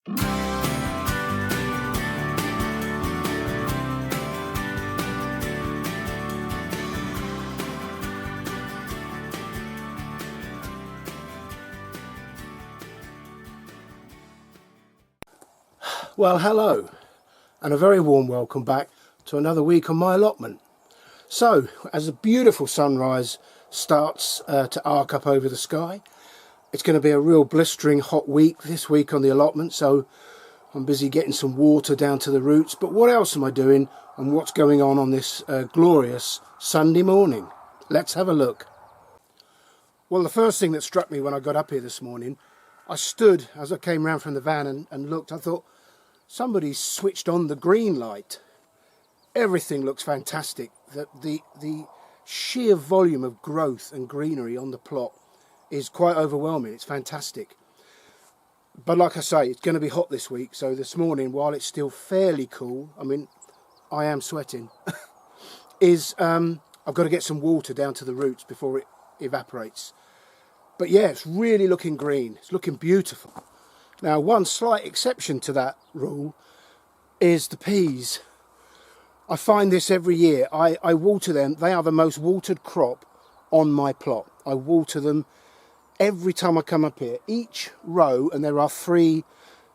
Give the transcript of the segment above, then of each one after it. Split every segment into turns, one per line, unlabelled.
Well, hello, and a very warm welcome back to another week on my allotment. So, as a beautiful sunrise starts to arc up over the sky, it's going to be a real blistering hot week this week on the allotment, so I'm busy getting some water down to the roots. But what else am I doing, and what's going on this glorious Sunday morning? Let's have a look. Well, the first thing that struck me when I got up here this morning, I stood as I came round from the van and looked. I thought, somebody's switched on the green light. Everything looks fantastic. The sheer volume of growth and greenery on the plot is quite overwhelming. It's fantastic. But like I say, it's going to be hot this week. So this morning, while it's still fairly cool, I mean, I am sweating, I've got to get some water down to the roots before it evaporates. But yeah, it's really looking green. It's looking beautiful. Now, one slight exception to that rule is the peas. I find this every year. I water them. They are the most watered crop on my plot. I water them every time I come up here. Each row, and there are 3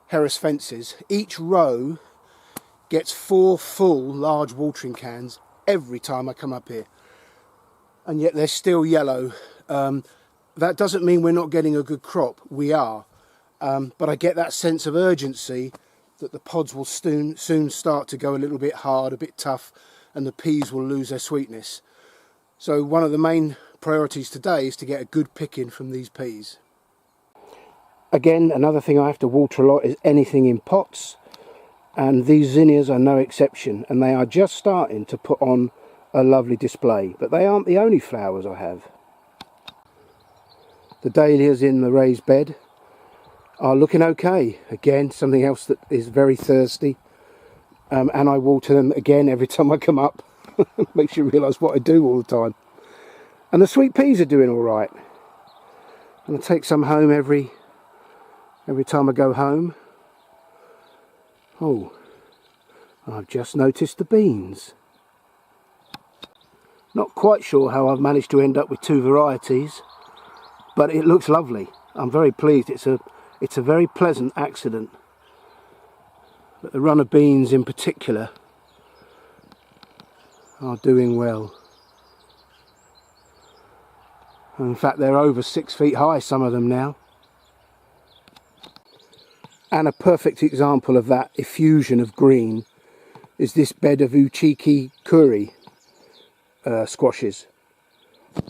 Harris fences, each row gets 4 full large watering cans every time I come up here. And yet they're still yellow. That doesn't mean we're not getting a good crop. We are. But I get that sense of urgency that the pods will soon start to go a little bit hard, a bit tough, and the peas will lose their sweetness. So one of the main priorities today is to get a good picking from these peas. Again, another thing I have to water a lot is anything in pots, and these zinnias are no exception, and they are just starting to put on a lovely display. But they aren't the only flowers I have. The dahlias in the raised bed are looking okay. Again, something else that is very thirsty, and I water them again every time I come up. Makes you realise what I do all the time. And the sweet peas are doing all right, and I take some home every time I go home. Oh, I've just noticed the beans. Not quite sure how I've managed to end up with 2 varieties, but it looks lovely. I'm very pleased. It's a very pleasant accident. But the runner beans in particular are doing well. In fact, they're over 6 feet high, some of them now. And a perfect example of that effusion of green is this bed of Uchiki curry squashes.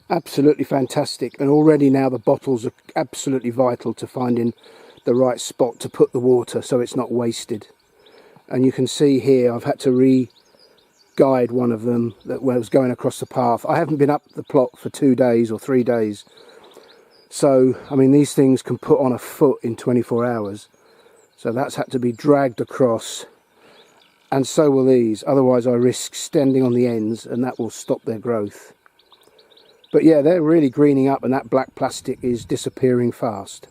Absolutely fantastic, and already now the bottles are absolutely vital to finding the right spot to put the water so it's not wasted. And you can see here I've had to re-guide one of them that was going across the path. I haven't been up the plot for 2 days or 3 days, so I mean these things can put on a foot in 24 hours, so that's had to be dragged across, and so will these, otherwise I risk standing on the ends and that will stop their growth. But yeah, they're really greening up, and that black plastic is disappearing fast.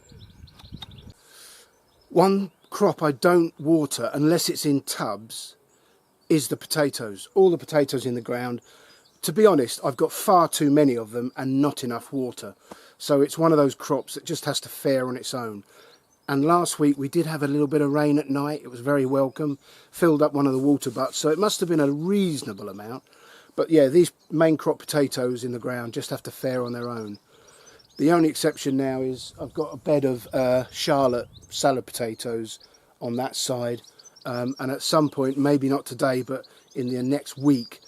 One crop I don't water unless it's in tubs is the potatoes. All the potatoes in the ground. To be honest, I've got far too many of them and not enough water. So it's one of those crops that just has to fare on its own. And last week we did have a little bit of rain at night. It was very welcome. Filled up one of the water butts, so it must have been a reasonable amount. But yeah, these main crop potatoes in the ground just have to fare on their own. The only exception now is I've got a bed of Charlotte salad potatoes on that side. And at some point, maybe not today, but in the next week,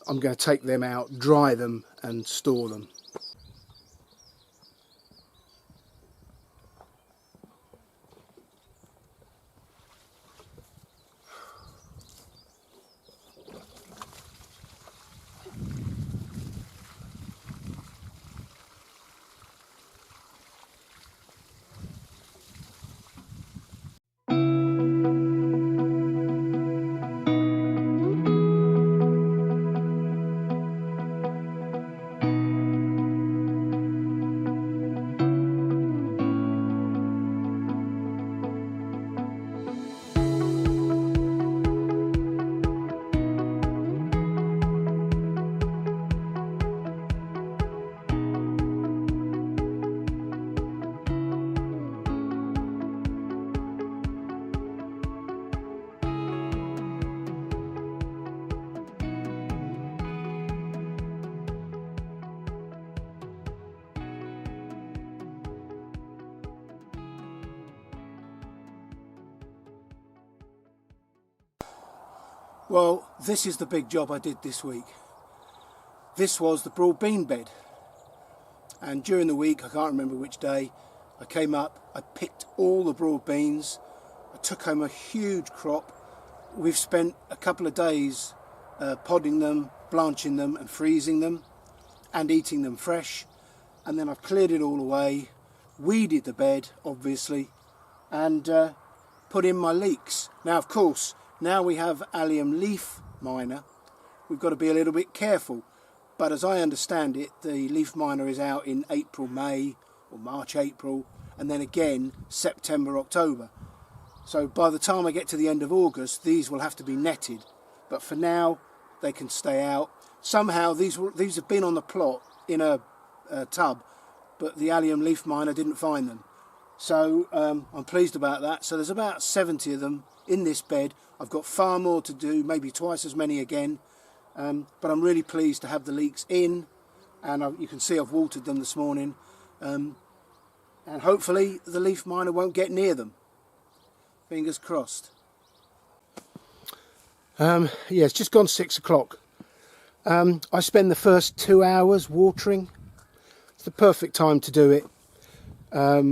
I'm going to take them out, dry them and store them. Well, this is the big job I did this week. This was the broad bean bed, and during the week, I can't remember which day, I came up, I picked all the broad beans, I took home a huge crop. We've spent a couple of days podding them, blanching them and freezing them and eating them fresh, and then I've cleared it all away, weeded the bed obviously, and put in my leeks. Now of course, now we have allium leaf miner, we've got to be a little bit careful, but as I understand it, the leaf miner is out in April, May, or March, April, and then again September, October. So by the time I get to the end of August, these will have to be netted, but for now they can stay out. Somehow these have been on the plot in a tub, but the allium leaf miner didn't find them. So I'm pleased about that. So there's about 70 of them in this bed. I've got far more to do, maybe twice as many again, but I'm really pleased to have the leeks in, and you can see I've watered them this morning, and hopefully the leaf miner won't get near them. Fingers crossed. Yeah, it's just gone 6 o'clock. I spend the first 2 hours watering. It's the perfect time to do it. A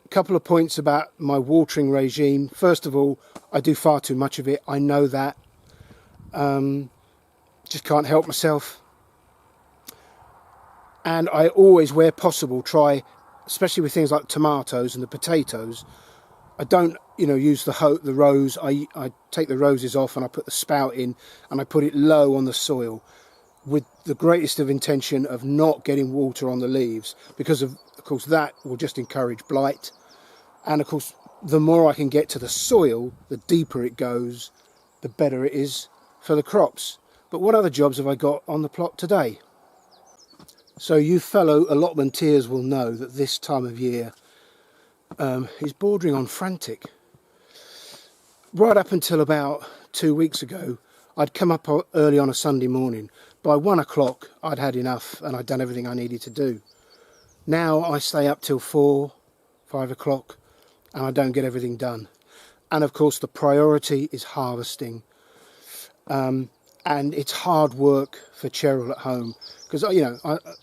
couple of points about my watering regime. First of all, I do far too much of it. I know that. Just can't help myself. And I always, where possible, try, especially with things like tomatoes and the potatoes, I don't, use the rows. I take the roses off and I put the spout in and I put it low on the soil with the greatest of intention of not getting water on the leaves, because of course that will just encourage blight. And of course, the more I can get to the soil, the deeper it goes, the better it is for the crops. But what other jobs have I got on the plot today? So you fellow allotmenteers will know that this time of year is bordering on frantic. Right up until about 2 weeks ago, I'd come up early on a Sunday morning. By 1 o'clock, I'd had enough and I'd done everything I needed to do. Now I stay up till 4, 5 o'clock and I don't get everything done. And of course, the priority is harvesting. And it's hard work for Cheryl at home. Because,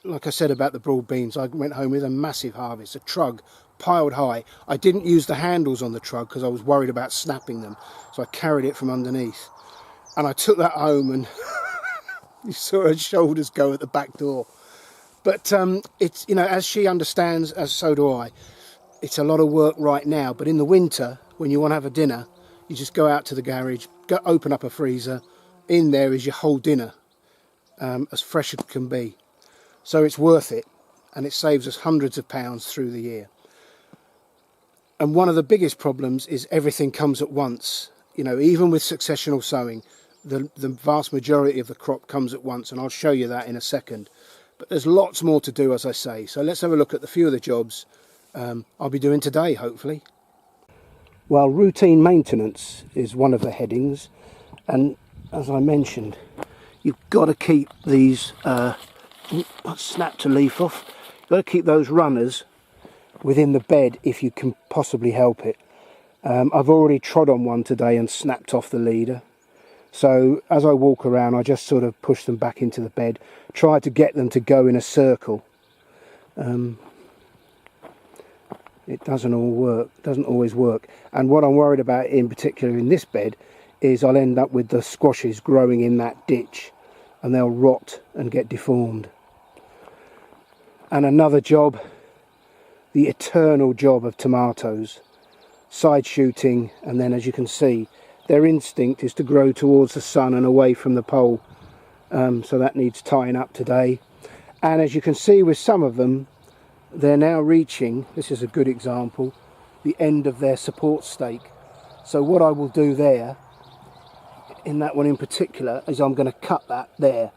like I said about the broad beans, I went home with a massive harvest, a trug piled high. I didn't use the handles on the trug because I was worried about snapping them. So I carried it from underneath. And I took that home and you saw her shoulders go at the back door. But it's, as she understands, as so do I, it's a lot of work right now. But in the winter, when you want to have a dinner, you just go out to the garage, open up a freezer. In there is your whole dinner, as fresh as it can be. So it's worth it, and it saves us hundreds of pounds through the year. And one of the biggest problems is everything comes at once. Even with successional sowing, the vast majority of the crop comes at once, and I'll show you that in a second. But there's lots more to do, as I say. So let's have a look at the few of the jobs I'll be doing today, hopefully. Well, routine maintenance is one of the headings, and as I mentioned, you've got to keep these, I snapped a leaf off, you've got to keep those runners within the bed if you can possibly help it. I've already trod on one today and snapped off the leader. So as I walk around, I just sort of push them back into the bed, try to get them to go in a circle. It doesn't always work. And what I'm worried about in particular in this bed is I'll end up with the squashes growing in that ditch and they'll rot and get deformed. And another job, the eternal job of tomatoes, side shooting, and then as you can see, their instinct is to grow towards the sun and away from the pole. So that needs tying up today. And as you can see with some of them, they're now reaching, this is a good example, the end of their support stake. So what I will do there, in that one in particular, is I'm going to cut that there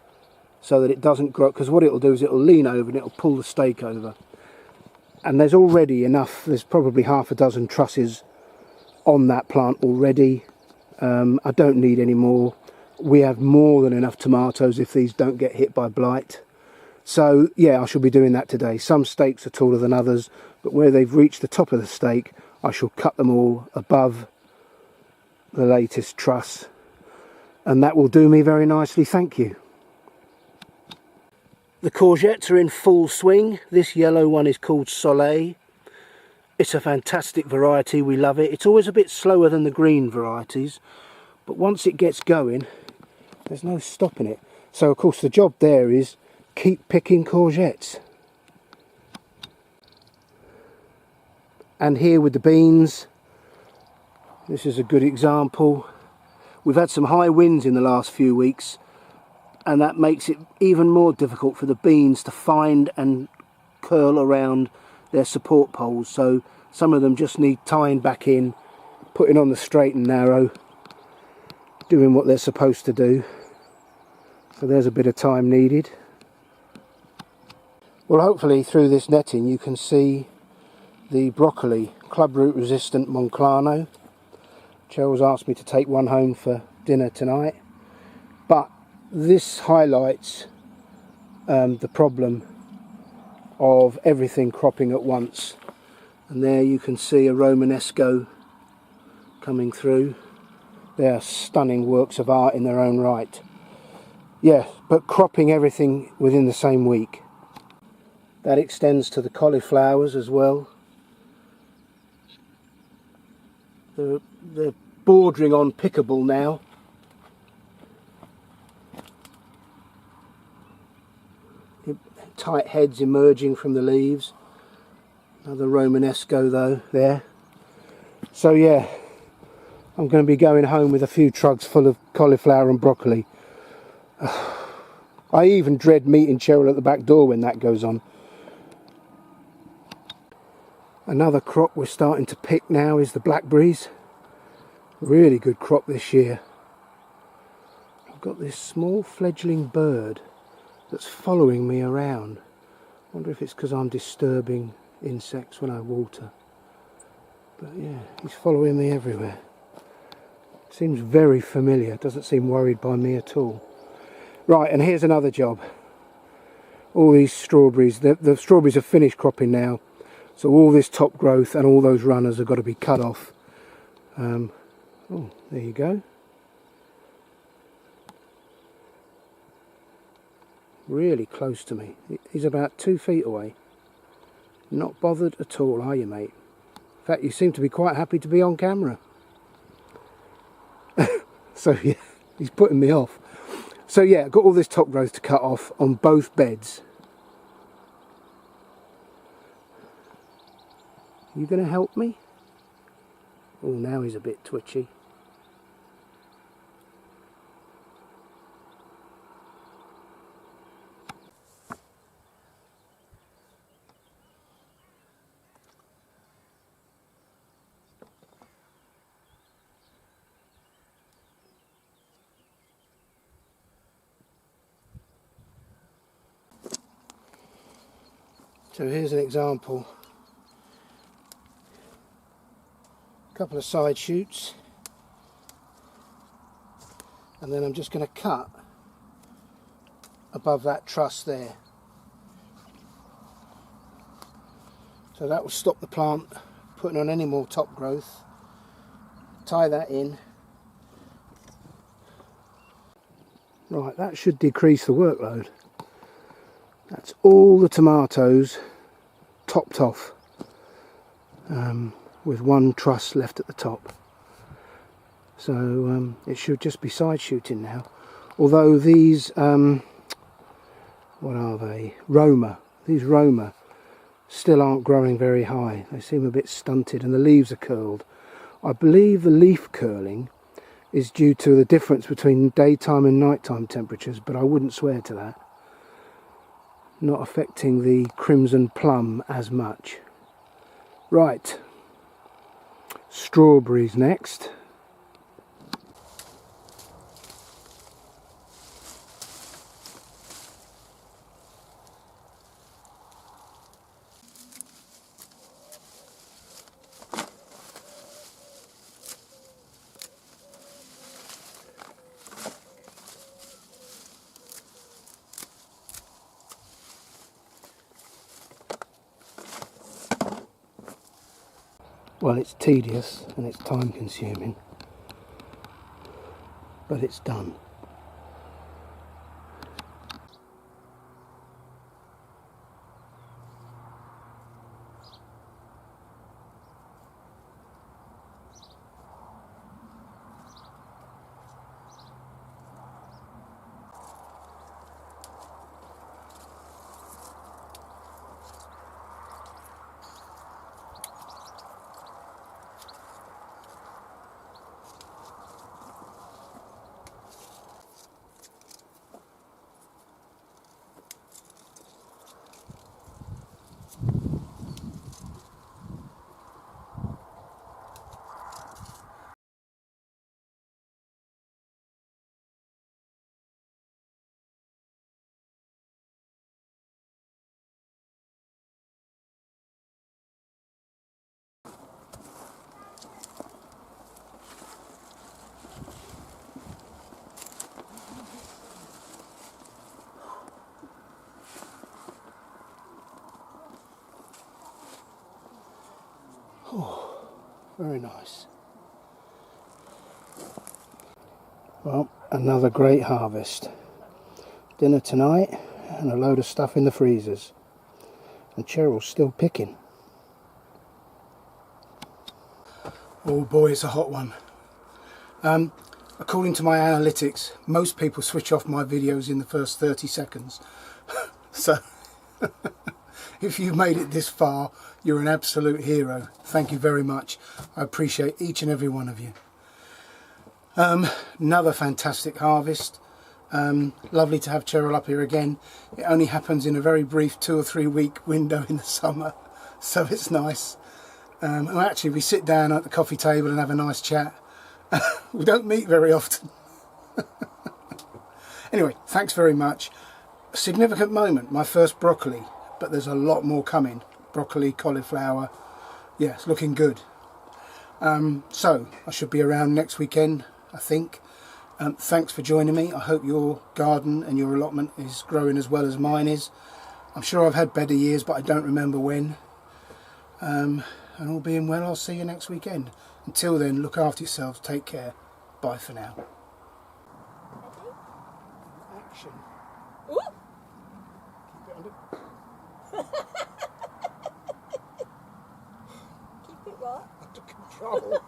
so that it doesn't grow, because what it'll do is it'll lean over and it'll pull the stake over. And there's already enough, there's probably half a dozen trusses on that plant already. I don't need any more. We have more than enough tomatoes if these don't get hit by blight. So yeah, I shall be doing that today. Some stakes are taller than others, but where they've reached the top of the stake, I shall cut them all above the latest truss. and that will do me very nicely, thank you. The courgettes are in full swing. This yellow one is called Soleil. It's a fantastic variety, we love it. It's always a bit slower than the green varieties, but once it gets going, there's no stopping it. So of course the job there is keep picking courgettes. And here with the beans, this is a good example. We've had some high winds in the last few weeks, and that makes it even more difficult for the beans to find and curl around their support poles. So some of them just need tying back in, putting on the straight and narrow, doing what they're supposed to do. So there's a bit of time needed. Well, hopefully through this netting you can see the broccoli, clubroot resistant Monclano. Cheryl's asked me to take one home for dinner tonight, but this highlights the problem of everything cropping at once. And there you can see a Romanesco coming through. They are stunning works of art in their own right. Yeah, but cropping everything within the same week. That extends to the cauliflowers as well. They're bordering on pickable now. Tight heads emerging from the leaves. Another Romanesco though there. So yeah, I'm going to be going home with a few trugs full of cauliflower and broccoli. I even dread meeting Cheryl at the back door when that goes on. Another crop we're starting to pick now is the blackberries. Really good crop this year. I've got this small fledgling bird that's following me around. I wonder if it's because I'm disturbing insects when I water. But yeah, he's following me everywhere. Seems very familiar, doesn't seem worried by me at all. Right, and here's another job. All these strawberries, the strawberries are finished cropping now, so all this top growth and all those runners have got to be cut off. Oh, there you go. Really close to me. He's about 2 feet away. Not bothered at all, are you, mate? In fact, you seem to be quite happy to be on camera. So yeah, he's putting me off. So yeah, I've got all this top growth to cut off on both beds. You going to help me? Oh, now he's a bit twitchy. So here's an example. A couple of side shoots, and then I'm just going to cut above that truss there. So that will stop the plant putting on any more top growth. Tie that in. Right, that should decrease the workload. That's all the tomatoes topped off, with one truss left at the top. So it should just be side shooting now. Although these, what are they? Roma. These Roma still aren't growing very high. They seem a bit stunted and the leaves are curled. I believe the leaf curling is due to the difference between daytime and nighttime temperatures, but I wouldn't swear to that. Not affecting the crimson plum as much. Right, strawberries next. Well, it's tedious and it's time consuming. but it's done. Oh, very nice. Well, another great harvest. Dinner tonight and a load of stuff in the freezers. And Cheryl's still picking. Oh boy, it's a hot one. According to my analytics, most people switch off my videos in the first 30 seconds. So, if you've made it this far, you're an absolute hero. Thank you very much. I appreciate each and every one of you. Another fantastic harvest. Lovely to have Cheryl up here again. It only happens in a very brief 2 or 3 week window in the summer, so it's nice. And actually, we sit down at the coffee table and have a nice chat. We don't meet very often. Anyway, thanks very much. A significant moment, my first broccoli, but there's a lot more coming. Broccoli, cauliflower, yeah, it's looking good. So I should be around next weekend, I think. Thanks for joining me. I hope your garden and your allotment is growing as well as mine is. I'm sure I've had better years, but I don't remember when. And all being well, I'll see you next weekend. Until then, look after yourselves, take care. Bye for now. Action.
Ooh.
Keep it
Keep it what?
under control.